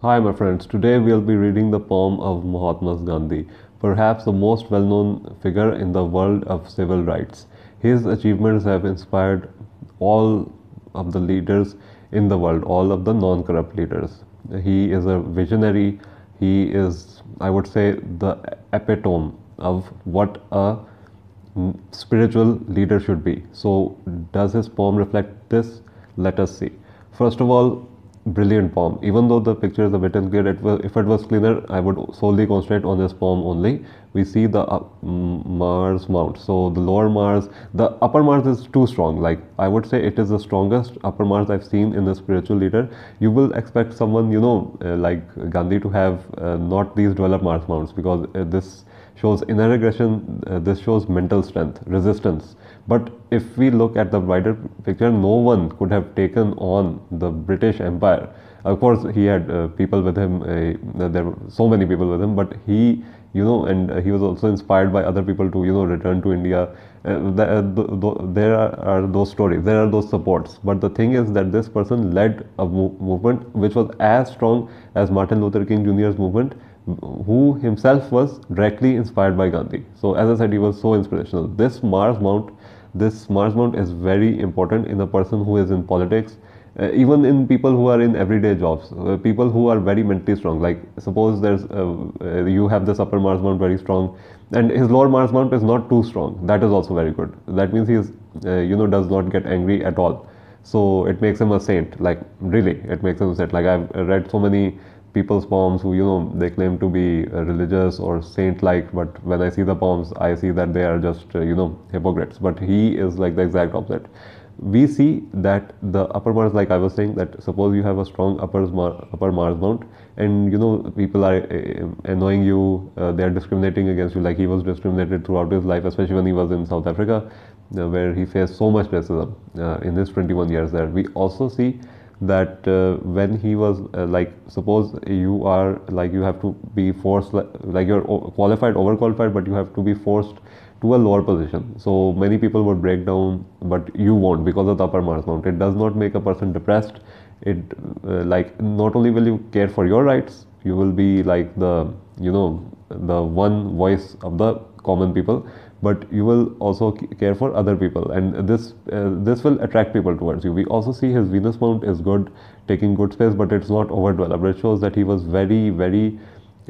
Hi, my friends. Today we'll be reading the poem of Mahatma Gandhi, perhaps the most well known figure in the world of civil rights. His achievements have inspired all of the leaders in the world, all of the non corrupt leaders. He is a visionary. He is, I would say, the epitome of what a spiritual leader should be. So, does his poem reflect this? Let us see. First of all, brilliant poem. Even though the picture is a bit unclear, if it was cleaner, I would solely concentrate on this poem only. We see the Mars Mount. So the lower Mars, the upper Mars is too strong. Like I would say, it is the strongest upper Mars I've seen in a spiritual leader. You will expect someone, like Gandhi to have not these developed Mars Mounts because this shows inner aggression, this shows mental strength, resistance. But if we look at the wider picture, no one could have taken on the British Empire. Of course, he had people with him, there were so many people with him, but he, and he was also inspired by other people to, return to India. There are those stories, there are those supports. But the thing is that this person led a movement which was as strong as Martin Luther King Jr.'s movement, who himself was directly inspired by Gandhi. So as I said, he was so inspirational. This Mars Mount is very important in a person who is in politics, even in people who are in everyday jobs, people who are very mentally strong. Like suppose you have this upper Mars Mount very strong, and his lower Mars Mount is not too strong. That is also very good. That means he is, does not get angry at all. So it makes him a saint. Like really, it makes him a saint. Like I've read so many people's poems who they claim to be religious or saint like, but when I see the poems I see that they are just hypocrites. But he is like the exact opposite. We see that the upper Mars, like I was saying, that suppose you have a strong upper Mars mount, and people are annoying you, they are discriminating against you. Like he was discriminated throughout his life, especially when he was in South Africa, where he faced so much racism in his 21 years there. We also see that when he was like suppose you are like you have to be forced, like you're qualified, overqualified, but you have to be forced to a lower position. So many people would break down, but you won't because of the upper Mars mount. It does not make a person depressed. It like not only will you care for your rights, you will be like the one voice of the common people, but you will also care for other people, and this will attract people towards you. We also see his Venus mount is good, taking good space, but it's not overdeveloped. It shows that he was very, very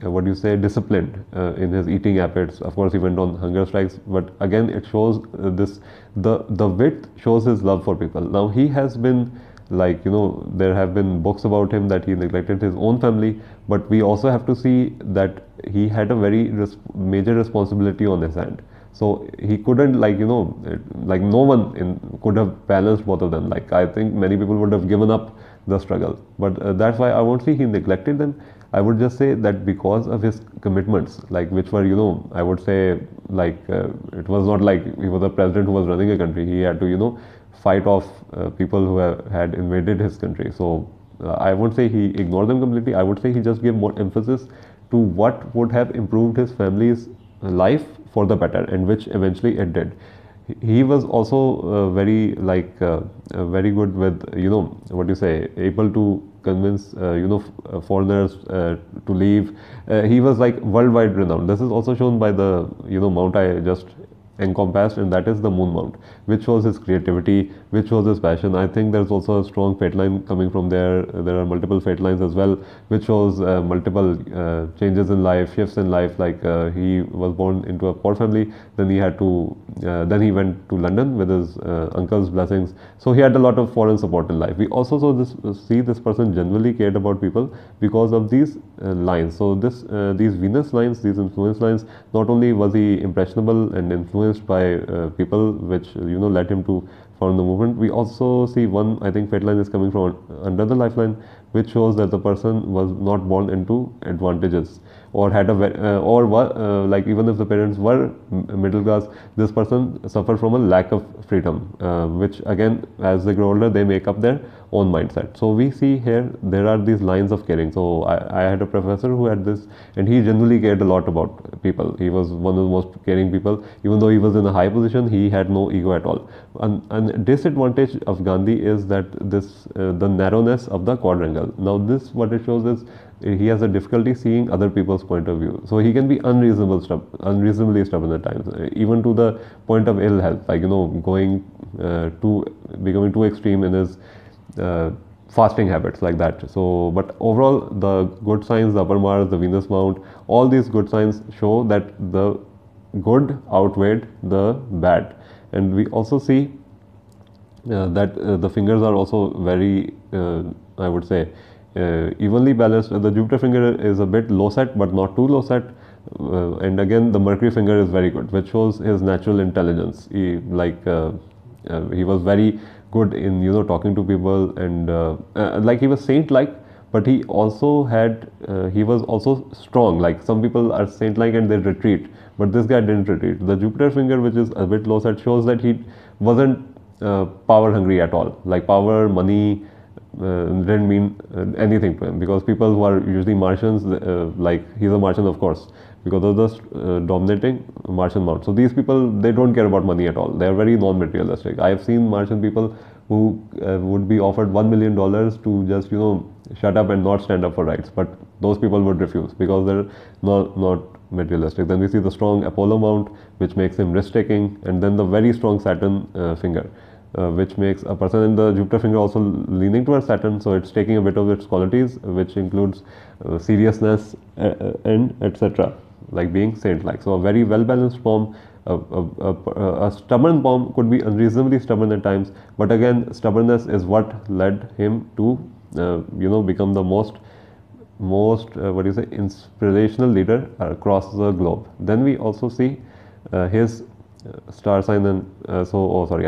what do you say, disciplined in his eating habits. Of course, he went on hunger strikes, but again, it shows the width shows his love for people. Now he has been like there have been books about him that he neglected his own family, but we also have to see that he had a very major responsibility on his hand. So he couldn't like no one could have balanced both of them. Like I think many people would have given up the struggle, but that's why I won't say he neglected them. I would just say that because of his commitments, like which were I would say like it was not like he was a president who was running a country. He had to fight off people who had invaded his country. So I won't say he ignored them completely. I would say he just gave more emphasis to what would have improved his family's life for the better, and which eventually it did. He was also very very good with what do you say, able to convince foreigners to leave. He was like worldwide renowned. This is also shown by the mount I just encompassed, and that is the moon mount, which shows his creativity, which shows his passion. I think there's also a strong fate line coming from there. There are multiple fate lines as well, which shows multiple changes in life, shifts in life. Like he was born into a poor family, then he went to London with his uncle's blessings. So he had a lot of foreign support in life. We also see this person genuinely cared about people because of these lines. So these Venus lines, these influence lines, not only was he impressionable and influenced by people, which led him to found the movement. We also see one, I think, fate line is coming from under the lifeline, which shows that the person was not born into advantages, or had like even if the parents were middle class, this person suffered from a lack of freedom, which again, as they grow older, they make up there own mindset. So we see here there are these lines of caring. So I had a professor who had this, and he genuinely cared a lot about people. He was one of the most caring people. Even though he was in a high position, he had no ego at all. And disadvantage of Gandhi is that the narrowness of the quadrangle. Now this, what it shows is he has a difficulty seeing other people's point of view. So he can be unreasonably stubborn at times, even to the point of ill health, like going becoming too extreme in his fasting habits, like that. So, but overall, the good signs, the upper Mars, the Venus mount, all these good signs show that the good outweighed the bad. And we also see that the fingers are also very, I would say, evenly balanced. The Jupiter finger is a bit low set, but not too low set. And again, the Mercury finger is very good, which shows his natural intelligence. He was very good in talking to people, and like he was saint-like, but he also had he was also strong. Like some people are saint-like and they retreat, but this guy didn't retreat. The Jupiter finger, which is a bit low set, shows that he wasn't power hungry at all. Like power, money didn't mean anything to him, because people who are usually Martians, like he's a Martian, of course, because of the dominating Martian mount. So these people, they don't care about money at all. They are very non-materialistic. I have seen Martian people who would be offered $1 million to just shut up and not stand up for rights, but those people would refuse because they're not materialistic. Then we see the strong Apollo mount, which makes him risk-taking, and then the very strong Saturn finger. Which makes a person in the Jupiter finger also leaning towards Saturn, so it's taking a bit of its qualities, which includes seriousness and etc., like being saint-like. So a very well-balanced palm. A stubborn palm could be unreasonably stubborn at times, but again, stubbornness is what led him to become the most inspirational leader across the globe. Then we also see his star sign, and I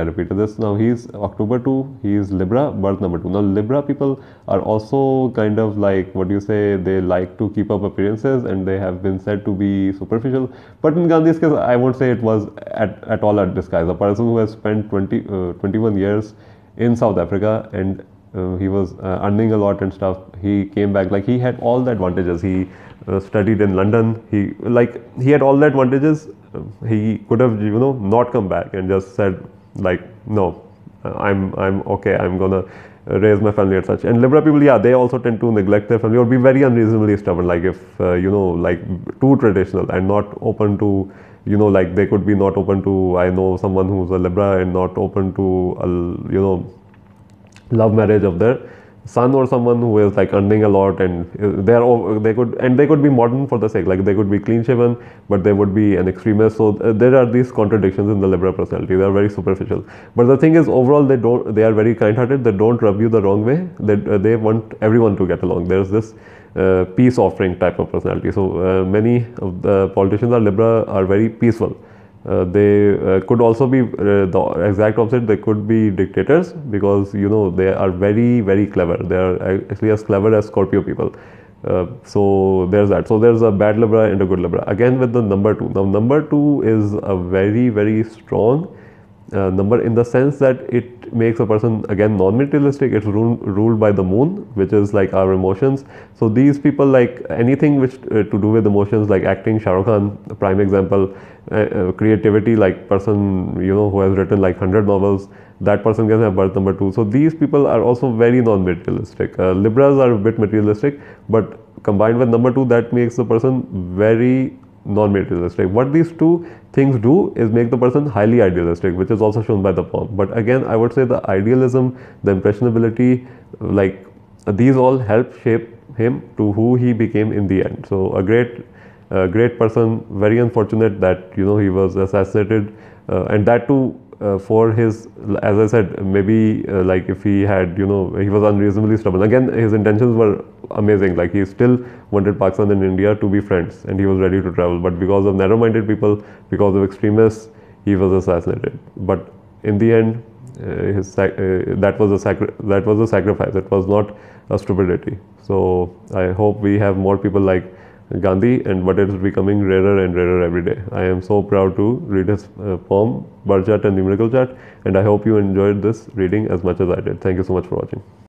repeated this. Now he's October 2, he's Libra, birth number 2. Now Libra people are also kind of like, they like to keep up appearances, and they have been said to be superficial. But in Gandhi's case, I won't say it was at all a disguise. A person who has spent 21 years in South Africa, and he was earning a lot and stuff. He came back, like he had all the advantages. He studied in London. He had all the advantages. He could have not come back and just said like, no, I'm okay, I'm gonna raise my family and such. And Libra people, yeah, they also tend to neglect their family or be very unreasonably stubborn, like if like too traditional and not open to like they could be not open to, I know someone who's a Libra and not open to love marriage of their son or someone who is like earning a lot, and they could be modern for the sake, like they could be clean shaven, but they would be an extremist. So there are these contradictions in the Libra personality. They are very superficial, but the thing is, overall they are very kind-hearted. They don't rub you the wrong way. They want everyone to get along. There's this peace offering type of personality. So many of the politicians are Libra, are very peaceful. They could also be the exact opposite. They could be dictators, because they are very, very clever. They are actually as clever as Scorpio people. So there's that. So there's a bad Libra and a good Libra. Again with the number 2. Now number 2 is a very, very strong number, in the sense that it makes a person again non-materialistic. It's ruled by the moon, which is like our emotions. So these people, like anything which to do with emotions, like acting, Shah Rukh Khan, a prime example. Creativity, like person who has written like 100 novels, that person can have birth number 2. So these people are also very non-materialistic. Libras are a bit materialistic, but combined with number 2, that makes the person very non-materialistic. What these two things do is make the person highly idealistic, which is also shown by the palm. But again, I would say the idealism, the impressionability, like these all help shape him to who he became in the end. So a great person, very unfortunate that he was assassinated, and that too for his, as I said, maybe like if he had he was unreasonably stubborn. Again, his intentions were amazing. Like he still wanted Pakistan and India to be friends, and he was ready to travel. But because of narrow-minded people, because of extremists, he was assassinated. But in the end, that was a sacrifice. It was not a stupidity. So I hope we have more people like Gandhi, and but it is becoming rarer and rarer every day. I am so proud to read his poem, birth chart and numerical chart, and I hope you enjoyed this reading as much as I did. Thank you so much for watching.